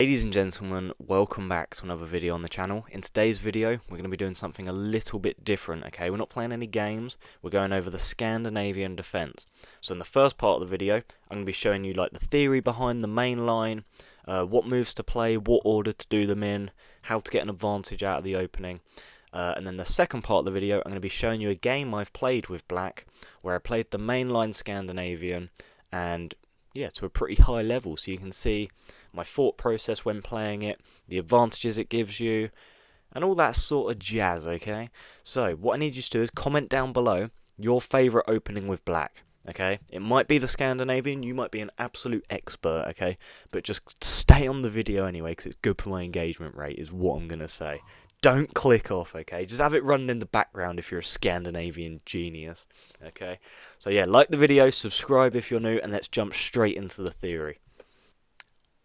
Ladies and gentlemen, welcome back to another video on the channel. In today's video, we're going to be doing something a little bit different, okay? We're not playing any games, we're going over the Scandinavian defence. So in the first part of the video, I'm going to be showing you like the theory behind the main line, what moves to play, what order to do them in, how to get an advantage out of the opening. And then the second part of the video, I'm going to be showing you a game I've played with black, where I played the mainline Scandinavian, and yeah, to a pretty high level, so you can see my thought process when playing it, the advantages it gives you, and all that sort of jazz, okay? So, what I need you to do is comment down below your favourite opening with black, okay? It might be the Scandinavian, you might be an absolute expert, okay? But just stay on the video anyway, because it's good for my engagement rate, is what I'm going to say. Don't click off, okay? Just have it running in the background if you're a Scandinavian genius, okay? So yeah, like the video, subscribe if you're new, and let's jump straight into the theory.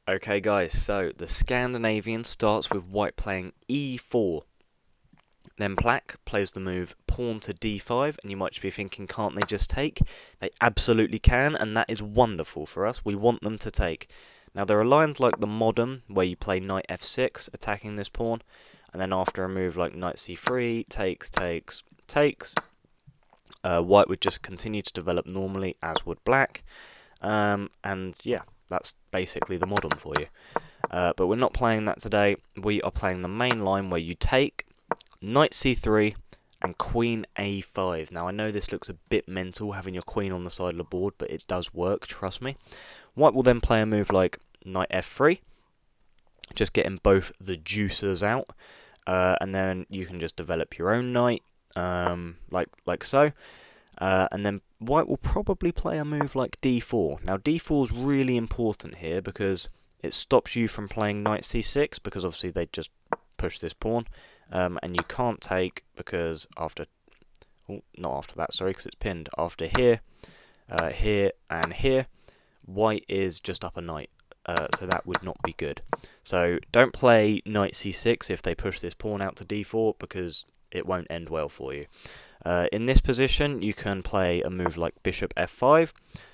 Okay guys, so the Scandinavian starts with white playing e4. Then black plays the move pawn to d5, and you might be thinking, can't they just take? They absolutely can, and that is wonderful for us. We want them to take. Now there are lines like the modern, where you play knight f6, attacking this pawn, and then after a move like knight c3, takes, white would just continue to develop normally, as would black, and yeah, that's basically the modern for you. But we're not playing that today. We are playing the main line where you take knight c3 and queen a5. Now I know this looks a bit mental having your queen on the side of the board, but it does work, trust me. White will then play a move like knight f3, just getting both the juicers out, and then you can just develop your own knight, like so. And then white will probably play a move like d4. Now d4 is really important here because it stops you from playing knight c6, because obviously they just push this pawn, and you can't take because after, not after that, sorry, because it's pinned. After here, here, and here, white is just up a knight, so that would not be good. So don't play knight c6 if they push this pawn out to d4, because it won't end well for you. In this position, you can play a move like bishop f5,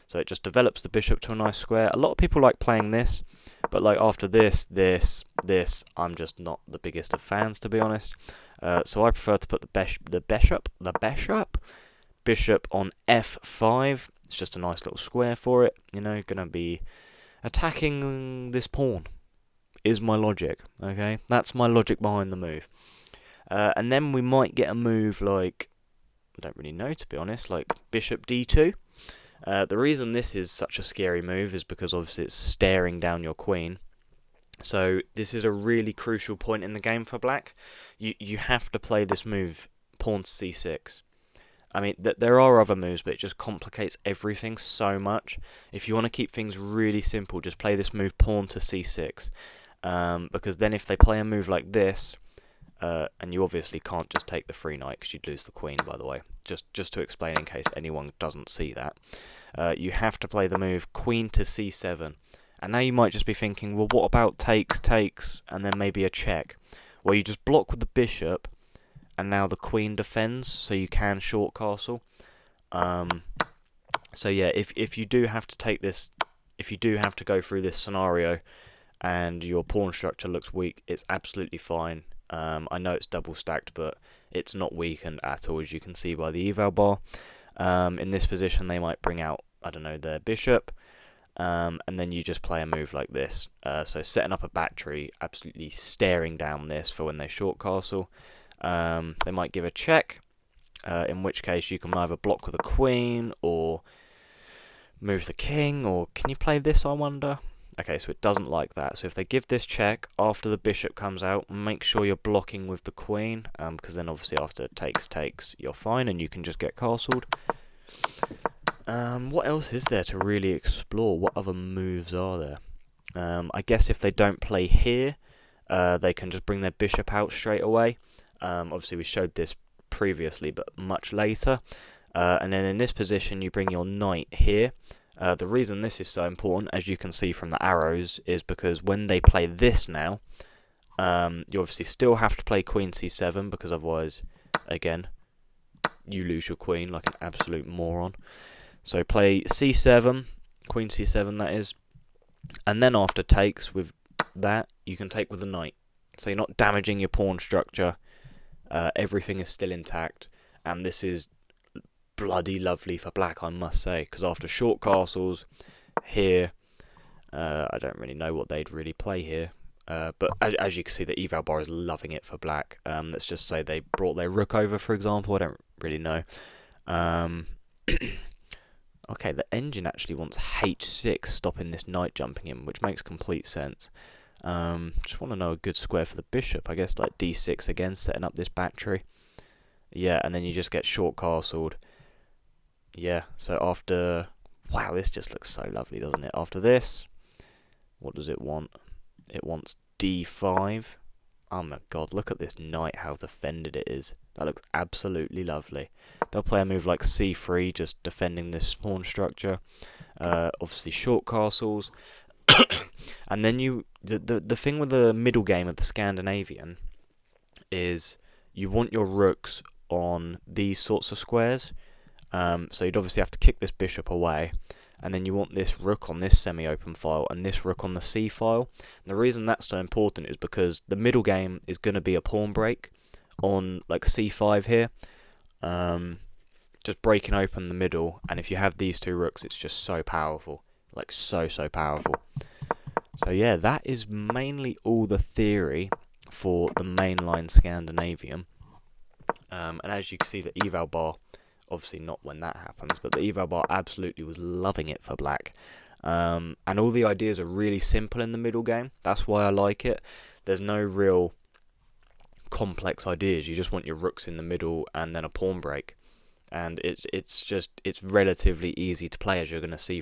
so it just develops the bishop to a nice square. A lot of people like playing this, but like after this, I'm just not the biggest of fans, to be honest. So I prefer to put the bishop on f5. It's just a nice little square for it. You know, gonna be attacking this pawn. Is my logic, okay? That's my logic behind the move. And then we might get a move like, I don't really know, to be honest, like bishop d2. The reason this is such a scary move is because obviously it's staring down your queen. So this is a really crucial point in the game for black. You have to play this move, pawn to c6. I mean, there are other moves, but it just complicates everything so much. If you want to keep things really simple, just play this move, pawn to c6. Because then if they play a move like this, and you obviously can't just take the free knight because you'd lose the queen, by the way. Just to explain in case anyone doesn't see that. You have to play the move queen to c7. And now you might just be thinking, well, what about takes, and then maybe a check? Well, you just block with the bishop, and now the queen defends, so you can short castle. So yeah, if you do have to take this, if you do have to go through this scenario, and your pawn structure looks weak, it's absolutely fine. I know it's double stacked, but it's not weakened at all, as you can see by the eval bar. In this position, they might bring out, I don't know, their bishop, and then you just play a move like this. So setting up a battery, absolutely staring down this for when they short castle. They might give a check, in which case you can either block with a queen or move the king, or can you play this, I wonder? Okay, so it doesn't like that. So if they give this check, after the bishop comes out, make sure you're blocking with the queen, because then obviously after takes, you're fine, and you can just get castled. What else is there to really explore? What other moves are there? I guess if they don't play here, they can just bring their bishop out straight away. Obviously we showed this previously, but much later. And then in this position, you bring your knight here. The reason this is so important, as you can see from the arrows, is because when they play this now, you obviously still have to play queen c7, because otherwise, again, you lose your queen like an absolute moron. So play c7, queen c7 that is, and then after takes with that you can take with the knight. So you're not damaging your pawn structure. Everything is still intact, and this is bloody lovely for black, I must say, because after short castles here, I don't really know what they'd really play here. But as you can see, the eval bar is loving it for black. Let's just say they brought their rook over, for example. I don't really know. Okay, the engine actually wants h6, stopping this knight jumping in, which makes complete sense. Just want to know a good square for the bishop. I guess like d6 again, setting up this battery. Yeah, and then you just get short castled. Yeah, so after... Wow, this just looks so lovely, doesn't it? After this, what does it want? It wants d5. Oh my god, look at this knight, how defended it is. That looks absolutely lovely. They'll play a move like c3, just defending this pawn structure. Obviously short castles. And then the thing with the middle game of the Scandinavian is you want your rooks on these sorts of squares. So you'd obviously have to kick this bishop away, and then you want this rook on this semi-open file and this rook on the c file. And the reason that's so important is because the middle game is going to be a pawn break on like c5 here, just breaking open the middle. And if you have these two rooks, it's just so powerful, like so powerful. So yeah, that is mainly all the theory for the mainline Scandinavian. And as you can see, the eval bar, obviously not when that happens, but the eval bar absolutely was loving it for black. And all the ideas are really simple in the middle game. That's why I like it. There's no real complex ideas. You just want your rooks in the middle and then a pawn break. And it's relatively easy to play, as you're going to see